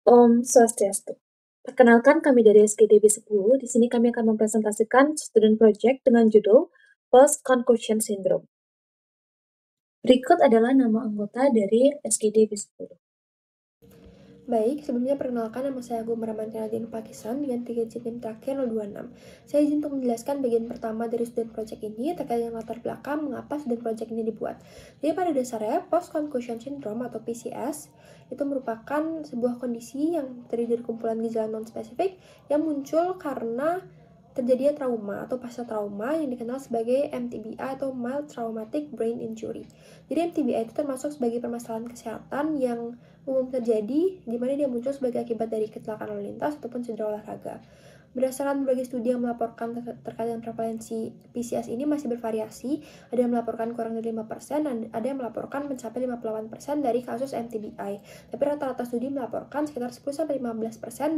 Om Swastiastu. Perkenalkan kami dari SKDB 10. Di sini kami akan mempresentasikan student project dengan judul Post Concussion Syndrome. Berikut adalah nama anggota dari SKDB 10. Baik, sebelumnya perkenalkan nama saya Agung Rahmanti Pakisan dengan 3 NIM terakhir 026. Saya izin untuk menjelaskan bagian pertama dari student project ini terkait dengan latar belakang mengapa student project ini dibuat. Jadi pada dasarnya Post Concussion Syndrome atau PCS itu merupakan sebuah kondisi yang terdiri dari kumpulan gejala non-spesifik yang muncul karena terjadinya trauma atau pasca trauma yang dikenal sebagai MTBI atau Mild Traumatic Brain Injury. Jadi MTBI itu termasuk sebagai permasalahan kesehatan yang umum terjadi di mana dia muncul sebagai akibat dari kecelakaan lalu lintas ataupun cedera olahraga. Berdasarkan berbagai studi yang melaporkan terkait dengan prevalensi PCS ini masih bervariasi, ada yang melaporkan kurang dari 5% dan ada yang melaporkan mencapai 58% dari kasus MTBI. Tapi rata-rata studi melaporkan sekitar 10-15%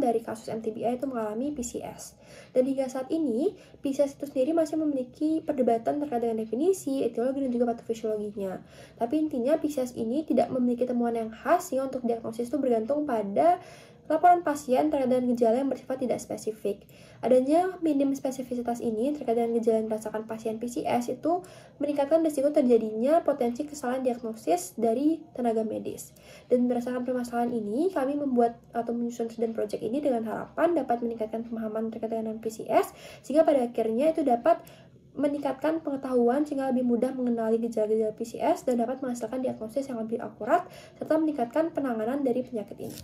dari kasus MTBI itu mengalami PCS. Dan hingga saat ini, PCS itu sendiri masih memiliki perdebatan terkait dengan definisi, etiologi, dan juga patofisiologinya. Tapi intinya PCS ini tidak memiliki temuan yang khas, sehingga untuk diagnosis itu bergantung pada laporan pasien terkait dengan gejala yang bersifat tidak spesifik. Adanya minim spesifisitas ini terkait dengan gejala yang dirasakan pasien PCS itu meningkatkan risiko terjadinya potensi kesalahan diagnosis dari tenaga medis. Dan berdasarkan permasalahan ini, kami membuat atau menyusun student project ini dengan harapan dapat meningkatkan pemahaman terkait dengan PCS, sehingga pada akhirnya itu dapat meningkatkan pengetahuan sehingga lebih mudah mengenali gejala-gejala PCS dan dapat menghasilkan diagnosis yang lebih akurat serta meningkatkan penanganan dari penyakit ini.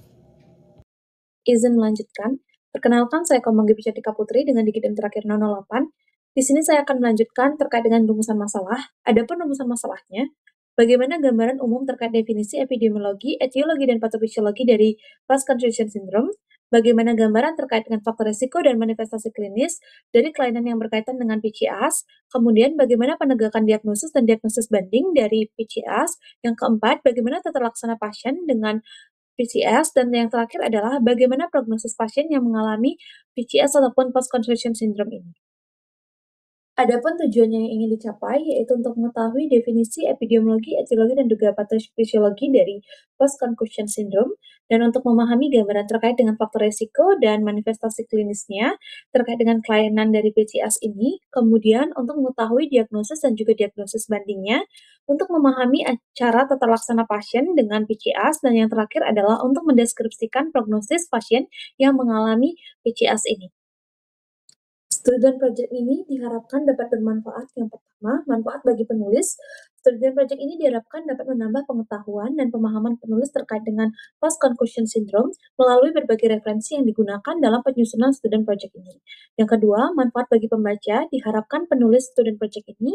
Izin melanjutkan. Perkenalkan, saya Komanggi Picatika Putri dengan NIM terakhir 008. Di sini saya akan melanjutkan terkait dengan rumusan masalah. Adapun rumusan masalahnya, bagaimana gambaran umum terkait definisi epidemiologi, etiologi, dan patofisiologi dari Post Concussion Syndrome, bagaimana gambaran terkait dengan faktor risiko dan manifestasi klinis dari kelainan yang berkaitan dengan PCS, kemudian bagaimana penegakan diagnosis dan diagnosis banding dari PCS, yang keempat, bagaimana tata laksana pasien dengan PCS, dan yang terakhir adalah bagaimana prognosis pasien yang mengalami PCS ataupun post-concussion syndrome ini. Adapun tujuannya yang ingin dicapai yaitu untuk mengetahui definisi epidemiologi, etiologi, dan juga patofisiologi dari post-concussion syndrome, dan untuk memahami gambaran terkait dengan faktor risiko dan manifestasi klinisnya terkait dengan kelainan dari PCS ini, kemudian untuk mengetahui diagnosis dan juga diagnosis bandingnya, untuk memahami cara tata laksana pasien dengan PCS, dan yang terakhir adalah untuk mendeskripsikan prognosis pasien yang mengalami PCS ini. Student project ini diharapkan dapat bermanfaat. Yang pertama, manfaat bagi penulis. Student project ini diharapkan dapat menambah pengetahuan dan pemahaman penulis terkait dengan post concussion syndrome melalui berbagai referensi yang digunakan dalam penyusunan student project ini. Yang kedua, manfaat bagi pembaca. Diharapkan penulis student project ini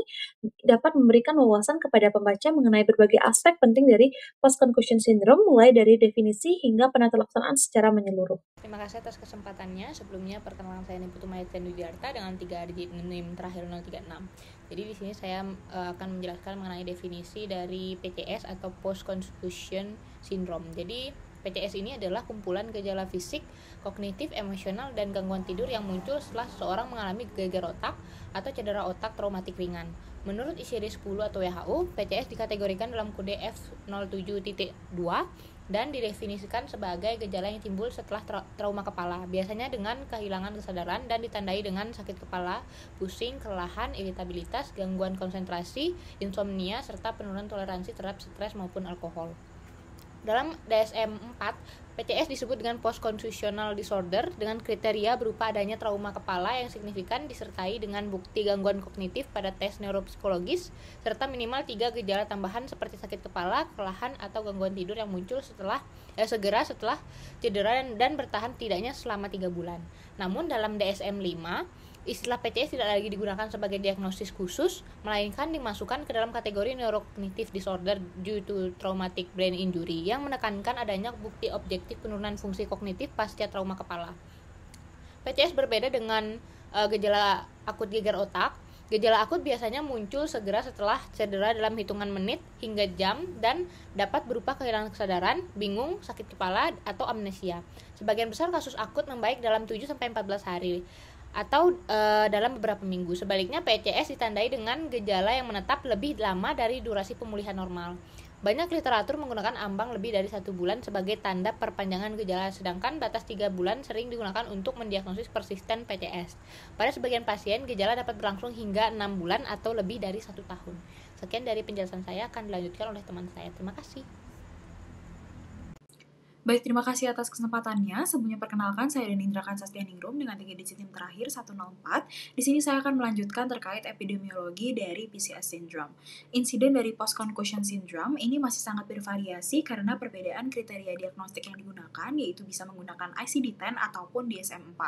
dapat memberikan wawasan kepada pembaca mengenai berbagai aspek penting dari post concussion syndrome, mulai dari definisi hingga penata laksanaan secara menyeluruh. Terima kasih atas kesempatannya. Sebelumnya perkenalan saya Niputu Mayatya Nujarta dengan 3 digit NIM terakhir 036. Jadi di sini saya akan menjelaskan mengenai definisi dari PCS atau Post Concussion Syndrome. Jadi PCS ini adalah kumpulan gejala fisik, kognitif, emosional, dan gangguan tidur yang muncul setelah seseorang mengalami gegar otak atau cedera otak traumatik ringan. Menurut ICD-10 atau WHO, PCS dikategorikan dalam kode F07.2 dan didefinisikan sebagai gejala yang timbul setelah trauma kepala, biasanya dengan kehilangan kesadaran dan ditandai dengan sakit kepala, pusing, kelelahan, iritabilitas, gangguan konsentrasi, insomnia, serta penurunan toleransi terhadap stres maupun alkohol. Dalam DSM-4, PCS disebut dengan post-concussional disorder dengan kriteria berupa adanya trauma kepala yang signifikan disertai dengan bukti gangguan kognitif pada tes neuropsikologis serta minimal 3 gejala tambahan seperti sakit kepala, kelelahan, atau gangguan tidur yang muncul segera setelah cedera dan bertahan tidaknya selama 3 bulan. Namun dalam DSM-5, istilah PCS tidak lagi digunakan sebagai diagnosis khusus, melainkan dimasukkan ke dalam kategori neurocognitive disorder due to traumatic brain injury yang menekankan adanya bukti objektif penurunan fungsi kognitif pasca trauma kepala. PCS berbeda dengan gejala akut gegar otak. Gejala akut biasanya muncul segera setelah cedera dalam hitungan menit hingga jam dan dapat berupa kehilangan kesadaran, bingung, sakit kepala, atau amnesia. Sebagian besar kasus akut membaik dalam 7-14 hari atau dalam beberapa minggu. Sebaliknya PCS ditandai dengan gejala yang menetap lebih lama dari durasi pemulihan normal. Banyak literatur menggunakan ambang lebih dari 1 bulan sebagai tanda perpanjangan gejala, sedangkan batas 3 bulan sering digunakan untuk mendiagnosis persisten PCS. Pada sebagian pasien, gejala dapat berlangsung hingga 6 bulan atau lebih dari 1 tahun. Sekian dari penjelasan saya, akan dilanjutkan oleh teman saya. Terima kasih. Baik, terima kasih atas kesempatannya. Sebelumnya perkenalkan, saya Indra Kansastianingrum dengan 3 digit NIM terakhir 104. Di sini saya akan melanjutkan terkait epidemiologi dari PCS syndrome. Insiden dari post-concussion syndrome ini masih sangat bervariasi karena perbedaan kriteria diagnostik yang digunakan, yaitu bisa menggunakan ICD-10 ataupun DSM-4.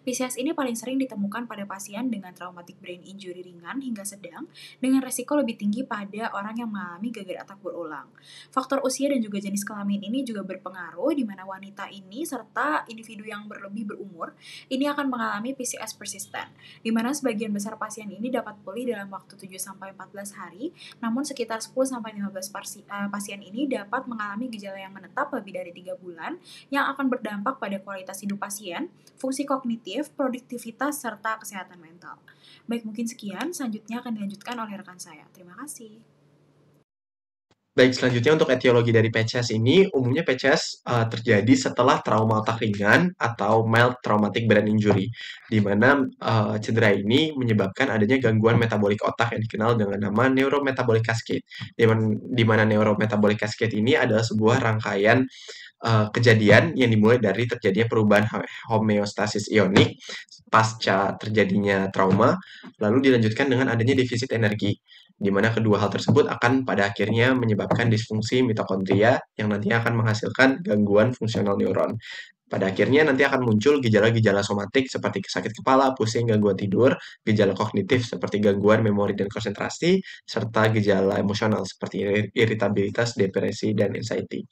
PCS ini paling sering ditemukan pada pasien dengan traumatic brain injury ringan hingga sedang, dengan resiko lebih tinggi pada orang yang mengalami gagal otak berulang. Faktor usia dan juga jenis kelamin ini juga berpengaruh, di mana wanita ini serta individu yang lebih berumur ini akan mengalami PCS persisten, di mana sebagian besar pasien ini dapat pulih dalam waktu 7-14 hari, namun sekitar 10-15 pasien ini dapat mengalami gejala yang menetap lebih dari 3 bulan, yang akan berdampak pada kualitas hidup pasien, fungsi kognitif, produktivitas, serta kesehatan mental. Baik, mungkin sekian, selanjutnya akan dilanjutkan oleh rekan saya. Terima kasih. Baik, selanjutnya untuk etiologi dari PCS ini, umumnya PCS terjadi setelah trauma otak ringan atau mild traumatic brain injury, di mana cedera ini menyebabkan adanya gangguan metabolik otak yang dikenal dengan nama neurometabolic cascade, di mana neurometabolic cascade ini adalah sebuah rangkaian kejadian yang dimulai dari terjadinya perubahan homeostasis ionik pasca terjadinya trauma, lalu dilanjutkan dengan adanya defisit energi, di mana kedua hal tersebut akan pada akhirnya menyebabkan disfungsi mitokondria yang nantinya akan menghasilkan gangguan fungsional neuron. Pada akhirnya nanti akan muncul gejala-gejala somatik seperti sakit kepala, pusing, gangguan tidur, gejala kognitif seperti gangguan memori dan konsentrasi, serta gejala emosional seperti iritabilitas, depresi, dan anxiety.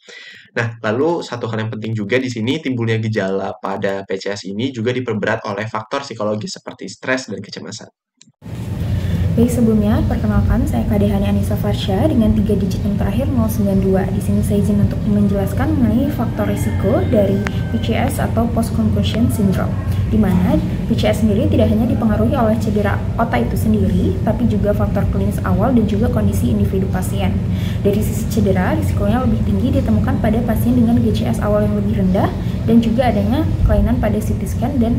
Nah, lalu satu hal yang penting juga di sini timbulnya gejala pada PCS ini juga diperberat oleh faktor psikologis seperti stres dan kecemasan. Baik, sebelumnya perkenalkan saya Kadehani Anissa Farsha dengan 3 digit yang terakhir 092. Di sini saya izin untuk menjelaskan mengenai faktor risiko dari PCS atau post concussion syndrome, di mana PCS sendiri tidak hanya dipengaruhi oleh cedera otak itu sendiri, tapi juga faktor klinis awal dan juga kondisi individu pasien. Dari sisi cedera, risikonya lebih tinggi ditemukan pada pasien dengan GCS awal yang lebih rendah dan juga adanya kelainan pada CT scan dan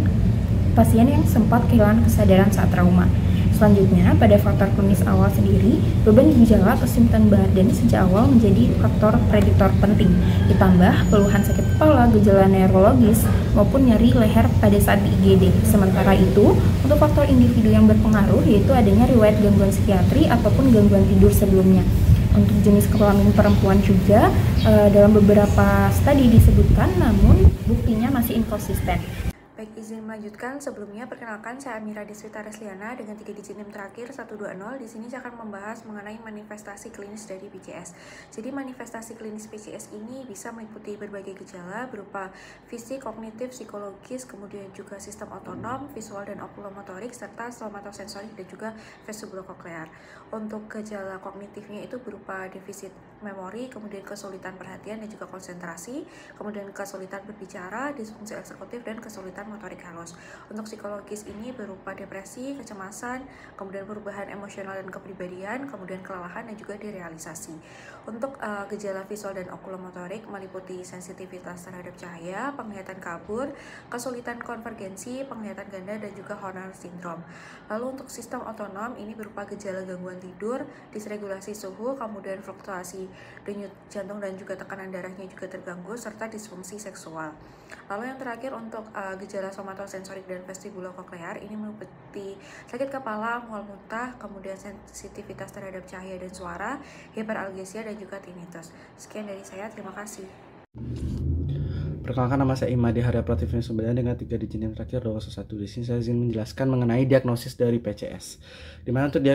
pasien yang sempat kehilangan kesadaran saat trauma. Selanjutnya, pada faktor klinis awal sendiri, beban gejala atau simptom burden sejak awal menjadi faktor prediktor penting. Ditambah keluhan sakit kepala, gejala neurologis, maupun nyeri leher pada saat di IGD. Sementara itu, untuk faktor individu yang berpengaruh yaitu adanya riwayat gangguan psikiatri ataupun gangguan tidur sebelumnya. Untuk jenis kelamin perempuan juga dalam beberapa studi disebutkan, namun buktinya masih inkonsisten. Baik, izin melanjutkan. Sebelumnya, perkenalkan saya Amira Deswita Resliana dengan 3 digit NIM terakhir 120. Di sini saya akan membahas mengenai manifestasi klinis dari PCS. Jadi, manifestasi klinis PCS ini bisa meliputi berbagai gejala berupa fisik, kognitif, psikologis, kemudian juga sistem otonom, visual dan okulomotorik, serta somatosensorik dan juga vestibulokoklear. Untuk gejala kognitifnya itu berupa defisit memori, kemudian kesulitan perhatian dan juga konsentrasi, kemudian kesulitan berbicara, disfungsi eksekutif, dan kesulitan motorik halus. Untuk psikologis ini berupa depresi, kecemasan, kemudian perubahan emosional dan kepribadian, kemudian kelelahan dan juga derealisasi. Untuk gejala visual dan okulomotorik meliputi sensitivitas terhadap cahaya, penglihatan kabur, kesulitan konvergensi, penglihatan ganda, dan juga Horner syndrome. Lalu untuk sistem otonom ini berupa gejala gangguan tidur, disregulasi suhu, kemudian fluktuasi denyut jantung dan juga tekanan darahnya juga terganggu, serta disfungsi seksual. Lalu yang terakhir untuk gejala somatosensorik dan vestibulokoklear ini meliputi sakit kepala, mual muntah, kemudian sensitivitas terhadap cahaya dan suara, hiperalgesia dan juga tinnitus. Sekian dari saya, terima kasih. Perkenalkan, nama saya Imade Harya Pratifnya Sumbadana dengan 3 digit yang terakhir 211. Di sini saya izin menjelaskan mengenai diagnosis dari PCS. Di mana untuk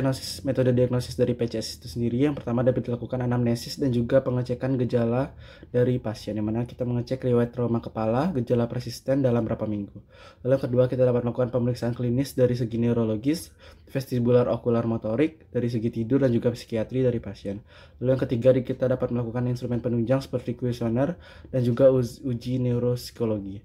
metode diagnosis dari PCS itu sendiri, yang pertama dapat dilakukan anamnesis dan juga pengecekan gejala dari pasien, yang mana kita mengecek riwayat trauma kepala, gejala persisten dalam berapa minggu. Lalu yang kedua, kita dapat melakukan pemeriksaan klinis dari segi neurologis, vestibular okular motorik, dari segi tidur dan juga psikiatri dari pasien. Lalu yang ketiga, kita dapat melakukan instrumen penunjang seperti kuesioner dan juga uji neuropsikologi.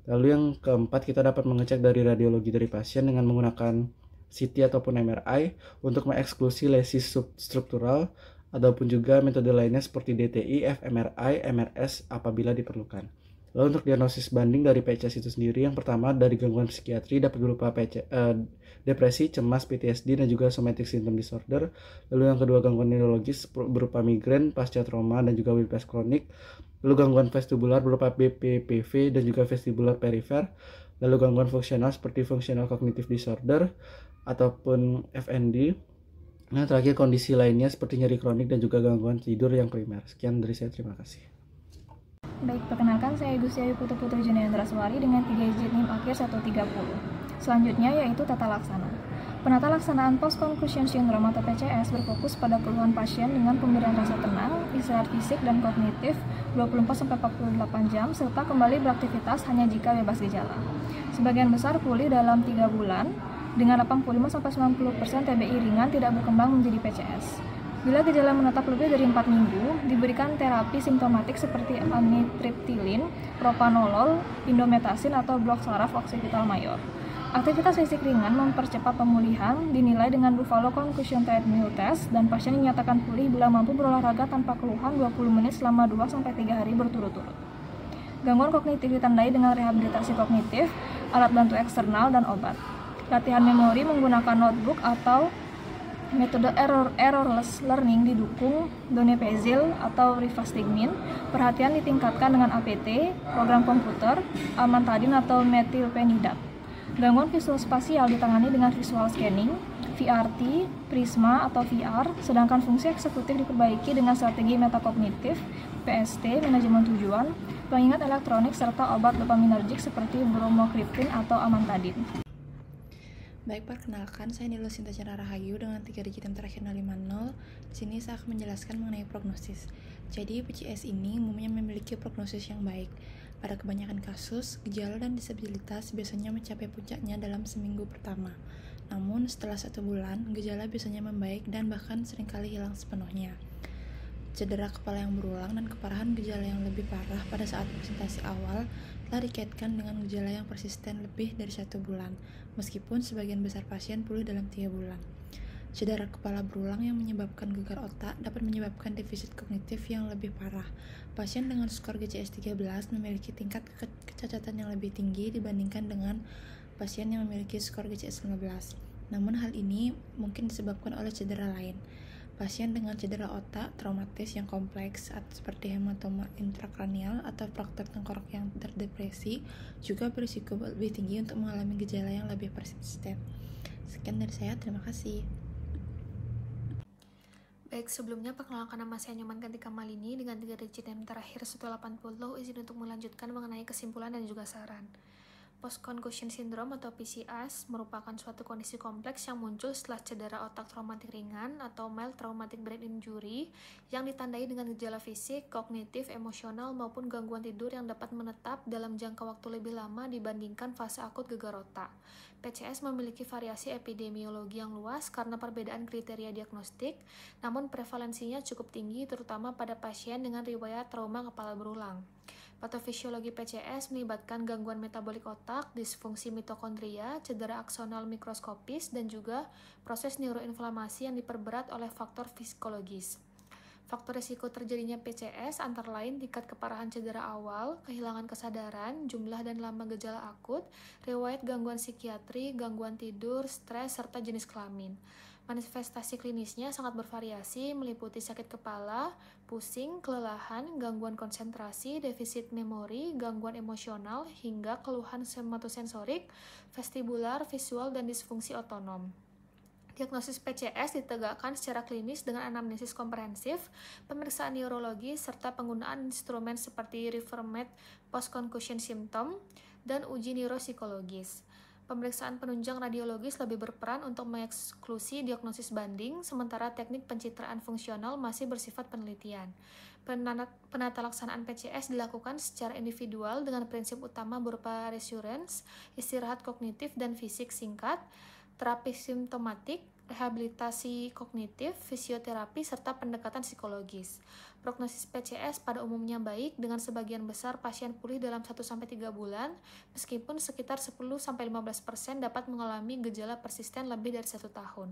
Lalu yang keempat, kita dapat mengecek dari radiologi dari pasien dengan menggunakan CT ataupun MRI untuk mengeksklusi lesi substruktural ataupun juga metode lainnya seperti DTI, fMRI, MRS apabila diperlukan. Lalu untuk diagnosis banding dari PCS itu sendiri, yang pertama dari gangguan psikiatri dapat berupa depresi, cemas, PTSD, dan juga somatic symptom disorder. Lalu yang kedua gangguan neurologis berupa migrain, pasca trauma, dan juga whiplash kronik. Lalu gangguan vestibular berupa BPPV dan juga vestibular perifer. Lalu gangguan fungsional seperti functional cognitive disorder ataupun FND. Nah, terakhir kondisi lainnya seperti nyeri kronik dan juga gangguan tidur yang primer. Sekian dari saya, terima kasih. Baik, perkenalkan saya Gusti Ayu Putri Junaendra Suwari dengan 3 digit NIM akhir 130. Selanjutnya yaitu tata laksana. Penata laksanaan post-concussion syndrome atau PCS berfokus pada keluhan pasien dengan pemberian rasa tenang, istirahat fisik dan kognitif 24-48 jam, serta kembali beraktivitas hanya jika bebas gejala. Sebagian besar pulih dalam 3 bulan, dengan 85-90% TBI ringan tidak berkembang menjadi PCS. Bila gejala menetap lebih dari 4 minggu, diberikan terapi simptomatik seperti amitriptilin, propanolol, indometasin, atau blok saraf oksipital mayor. Aktivitas fisik ringan mempercepat pemulihan, dinilai dengan Buffalo Concussion Treadmill Test, dan pasien dinyatakan pulih bila mampu berolahraga tanpa keluhan 20 menit selama 2-3 hari berturut-turut. Gangguan kognitif ditandai dengan rehabilitasi kognitif, alat bantu eksternal, dan obat. Latihan memori menggunakan notebook atau metode errorless learning didukung donepezil atau rivastigmin. Perhatian ditingkatkan dengan APT, program komputer, amantadin atau metilpenidat. Gangguan visual spasial ditangani dengan visual scanning, VRT, Prisma atau VR, sedangkan fungsi eksekutif diperbaiki dengan strategi metakognitif, PST, manajemen tujuan, pengingat elektronik, serta obat dopaminergik seperti bromokriptin atau amantadin. Baik, perkenalkan, saya Nilo Sinta Chandra Rahayu dengan 3 digit yang terakhir 050. Di sini saya akan menjelaskan mengenai prognosis. Jadi, PCS ini umumnya memiliki prognosis yang baik. Pada kebanyakan kasus, gejala dan disabilitas biasanya mencapai puncaknya dalam seminggu pertama. Namun, setelah 1 bulan, gejala biasanya membaik dan bahkan seringkali hilang sepenuhnya. Cedera kepala yang berulang dan keparahan gejala yang lebih parah pada saat presentasi awal telah dikaitkan dengan gejala yang persisten lebih dari 1 bulan, meskipun sebagian besar pasien pulih dalam 3 bulan. Cedera kepala berulang yang menyebabkan gegar otak dapat menyebabkan defisit kognitif yang lebih parah. Pasien dengan skor GCS 13 memiliki tingkat kecacatan yang lebih tinggi dibandingkan dengan pasien yang memiliki skor GCS 15. Namun hal ini mungkin disebabkan oleh cedera lain. Pasien dengan cedera otak traumatis yang kompleks seperti hematoma intrakranial atau fraktur tengkorak yang terdepresi juga berisiko lebih tinggi untuk mengalami gejala yang lebih persisten. Sekian dari saya, terima kasih. Baik, sebelumnya perkenalkan nama saya Nyoman Kantika Malini dengan 3 digit yang terakhir 180. Izin untuk melanjutkan mengenai kesimpulan dan juga saran. Post-concussion syndrome atau PCS merupakan suatu kondisi kompleks yang muncul setelah cedera otak traumatik ringan atau mild traumatic brain injury yang ditandai dengan gejala fisik, kognitif, emosional, maupun gangguan tidur yang dapat menetap dalam jangka waktu lebih lama dibandingkan fase akut gegar otak. PCS memiliki variasi epidemiologi yang luas karena perbedaan kriteria diagnostik, namun prevalensinya cukup tinggi terutama pada pasien dengan riwayat trauma kepala berulang. Patofisiologi PCS melibatkan gangguan metabolik otak, disfungsi mitokondria, cedera aksonal mikroskopis, dan juga proses neuroinflamasi yang diperberat oleh faktor psikologis. Faktor risiko terjadinya PCS antara lain tingkat keparahan cedera awal, kehilangan kesadaran, jumlah dan lama gejala akut, riwayat gangguan psikiatri, gangguan tidur, stres, serta jenis kelamin. Manifestasi klinisnya sangat bervariasi, meliputi sakit kepala, pusing, kelelahan, gangguan konsentrasi, defisit memori, gangguan emosional, hingga keluhan somatosensorik, vestibular, visual, dan disfungsi otonom. Diagnosis PCS ditegakkan secara klinis dengan anamnesis komprehensif, pemeriksaan neurologi, serta penggunaan instrumen seperti Rivermed post-concussion symptom, dan uji neuropsikologis. Pemeriksaan penunjang radiologis lebih berperan untuk mengeksklusi diagnosis banding, sementara teknik pencitraan fungsional masih bersifat penelitian. Penata laksanaan PCS dilakukan secara individual dengan prinsip utama berupa reassurance, istirahat kognitif dan fisik singkat, terapi simptomatik, rehabilitasi kognitif, fisioterapi, serta pendekatan psikologis. Prognosis PCS pada umumnya baik dengan sebagian besar pasien pulih dalam 1-3 bulan, meskipun sekitar 10-15% dapat mengalami gejala persisten lebih dari 1 tahun.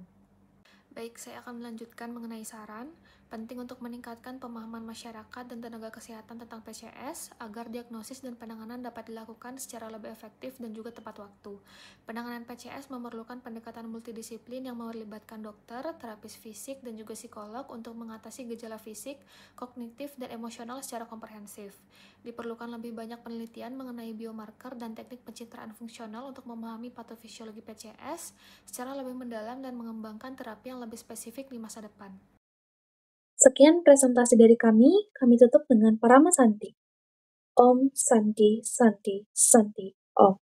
Baik, saya akan melanjutkan mengenai saran. Penting untuk meningkatkan pemahaman masyarakat dan tenaga kesehatan tentang PCS agar diagnosis dan penanganan dapat dilakukan secara lebih efektif dan juga tepat waktu. Penanganan PCS memerlukan pendekatan multidisiplin yang melibatkan dokter, terapis fisik, dan juga psikolog untuk mengatasi gejala fisik, kognitif, dan emosional secara komprehensif. Diperlukan lebih banyak penelitian mengenai biomarker dan teknik pencitraan fungsional untuk memahami patofisiologi PCS secara lebih mendalam dan mengembangkan terapi yang lebih spesifik di masa depan. Sekian presentasi dari kami tutup dengan Parama Santi. Om Santi Santi Santi Om.